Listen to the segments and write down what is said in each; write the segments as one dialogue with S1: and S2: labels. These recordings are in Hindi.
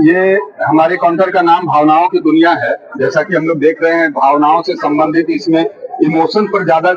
S1: ये हमारे काउंटर का नाम भावनाओं की दुनिया है। जैसा कि हम लोग देख रहे हैं, भावनाओं से संबंधित इसमें इमोशन पर ज्यादा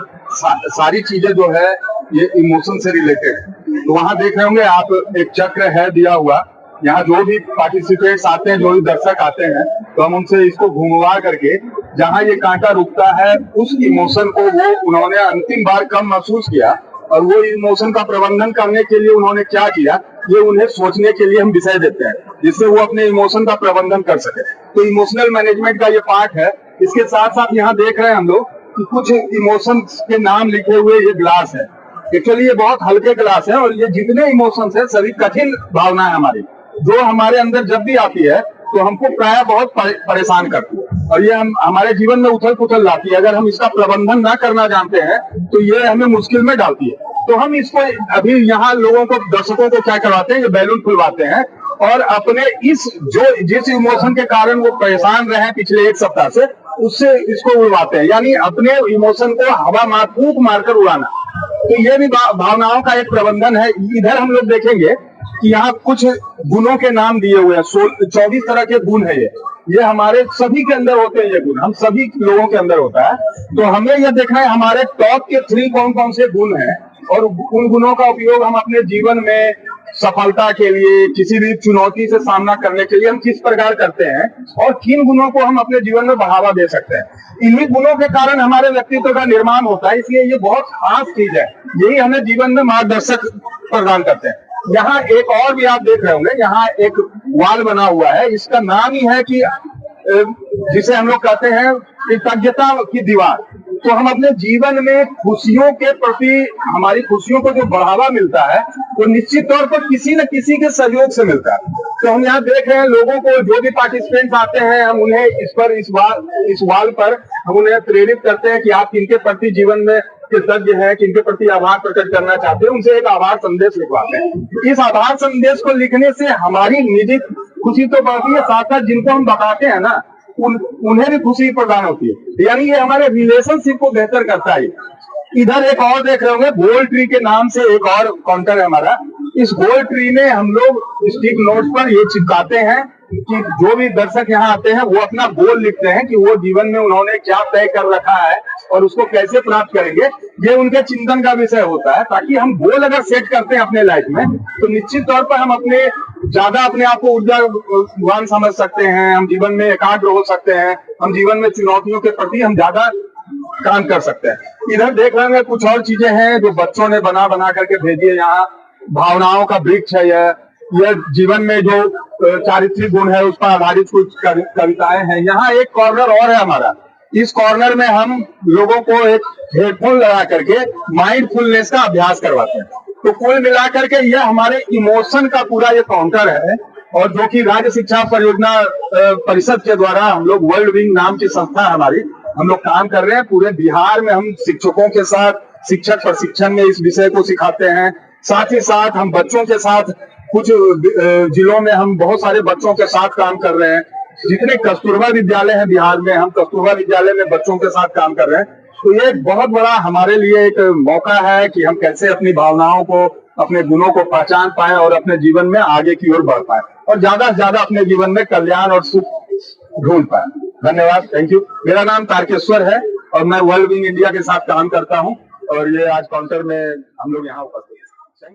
S1: सारी चीजें जो है ये इमोशन से रिलेटेड है। तो वहां देख रहे होंगे आप, एक चक्र है दिया हुआ। यहाँ जो भी पार्टिसिपेट्स आते हैं, जो भी दर्शक आते हैं, तो हम उनसे इसको घुमवा करके जहाँ ये कांटा रुकता है उस इमोशन को वो उन्होंने अंतिम बार कब महसूस किया और वो इमोशन का प्रबंधन करने के लिए उन्होंने क्या किया, ये उन्हें सोचने के लिए हम विषय देते हैं, जिससे वो अपने इमोशन का प्रबंधन कर सके। तो इमोशनल मैनेजमेंट का ये पार्ट है। इसके साथ साथ यहाँ देख रहे हैं हम लोग कि कुछ इमोशंस के नाम लिखे हुए ये ग्लास है। एक्चुअली ये बहुत हल्के ग्लास है और ये जितने इमोशंस है सभी कठिन भावना है हमारी, जो हमारे अंदर जब भी आती है तो हमको प्राय बहुत परेशान करती है और ये हमारे जीवन में उथल पुथल लाती है। अगर हम इसका प्रबंधन ना करना जानते हैं तो ये हमें मुश्किल में डालती है। तो हम इसको अभी यहाँ लोगों को, दर्शकों को क्या करवाते हैं, ये बैलून खुलवाते हैं और अपने जिस इमोशन के कारण वो परेशान रहे पिछले एक सप्ताह से, उससे इसको उड़वाते हैं, यानी अपने इमोशन को हवा फूंक मारकर उड़ाना। तो ये भी भावनाओं का एक प्रबंधन है। इधर हम लोग देखेंगे कि यहाँ कुछ गुणों के नाम दिए हुए हैं। 24 तरह के गुण है ये हमारे सभी के अंदर होते हैं। ये गुण हम सभी लोगों के अंदर होता है। तो हमें यह देखना है हमारे टॉप के 3 कौन कौन से गुण हैं और उन गुणों का उपयोग हम अपने जीवन में सफलता के लिए, किसी भी चुनौती से सामना करने के लिए हम किस प्रकार करते हैं और किन गुणों को हम अपने जीवन में बढ़ावा दे सकते हैं। इन्हीं गुणों के कारण हमारे व्यक्तित्व का निर्माण होता है। इसलिए ये बहुत खास चीज है। यही हमें जीवन में मार्गदर्शक प्रदान करते हैं। यहाँ एक और भी आप देख रहे होंगे, यहाँ एक वाल बना हुआ है। इसका नाम ही है कि जिसे हम लोग कहते हैं कृतज्ञता की दीवार। तो हम अपने जीवन में खुशियों के प्रति, हमारी खुशियों को जो बढ़ावा मिलता है वो निश्चित तौर पर किसी न किसी के सहयोग से मिलता है। तो हम यहाँ देख रहे हैं लोगों को, जो भी पार्टिसिपेंट्स आते हैं, हम उन्हें इस वाल पर हम उन्हें प्रेरित करते हैं कि आप किनके प्रति जीवन में कृतज्ञ हैं, किनके प्रति आभार प्रकट करना चाहते हैं, उनसे एक आभार संदेश लिखवाते हैं। इस आभार संदेश को लिखने से हमारी निजी खुशी तो बढ़ती है, साथ साथ जिनको हम बताते हैं ना उन्हें भी खुशी प्रदान होती है। यानी ये हमारे रिलेशनशिप को बेहतर करता है। इधर एक और देख रहे होंगे, गोल ट्री के नाम से एक और काउंटर है हमारा। इस गोल ट्री में हम लोग स्टिक नोट्स पर ये चिपकाते हैं कि जो भी दर्शक यहाँ आते हैं वो अपना गोल लिखते हैं कि वो जीवन में उन्होंने क्या तय कर रखा है और उसको कैसे प्राप्त करेंगे। ये उनके चिंतन का विषय होता है, ताकि हम गोल अगर सेट करते हैं अपने लाइफ में तो निश्चित तौर पर हम अपने आप को ऊर्जावान समझ सकते हैं, हम जीवन में एकाग्र हो सकते हैं, हम जीवन में चुनौतियों के प्रति हम ज्यादा काम कर सकते हैं। इधर देख रहे हैं कुछ और चीजें हैं जो बच्चों ने बना करके भेजी है। यहाँ भावनाओं का वृक्ष है। यह जीवन में जो चारित्रिक गुण है उस पर आधारित कुछ कविताएं हैं। यहाँ एक कॉर्नर और है हमारा। इस कॉर्नर में हम लोगों को एक हेडफोन लगा करके माइंडफुलनेस का अभ्यास करवाते हैं। तो कुल मिला करके यह हमारे इमोशन का पूरा ये काउंटर है, और जो कि राज्य शिक्षा परियोजना परिषद के द्वारा हम लोग वर्ल्ड विंग नाम की संस्था हमारी, हम लोग काम कर रहे हैं। पूरे बिहार में हम शिक्षकों के साथ शिक्षक प्रशिक्षण में इस विषय को सिखाते हैं। साथ ही साथ हम बच्चों के साथ कुछ जिलों में हम बहुत सारे बच्चों के साथ काम कर रहे हैं। जितने कस्तूरबा विद्यालय हैं बिहार में, हम कस्तूरबा विद्यालय में बच्चों के साथ काम कर रहे हैं। तो ये एक बहुत बड़ा हमारे लिए एक मौका है कि हम कैसे अपनी भावनाओं को, अपने गुणों को पहचान पाए और अपने जीवन में आगे की ओर बढ़ पाए और ज्यादा से ज्यादा अपने जीवन में कल्याण और सुख ढूंढ पाए। धन्यवाद, थैंक यू। मेरा नाम तारकेश्वर है और मैं वर्ल्ड विंग इंडिया के साथ काम करता हूँ और ये आज काउंटर में हम लोग यहाँ उपस्थित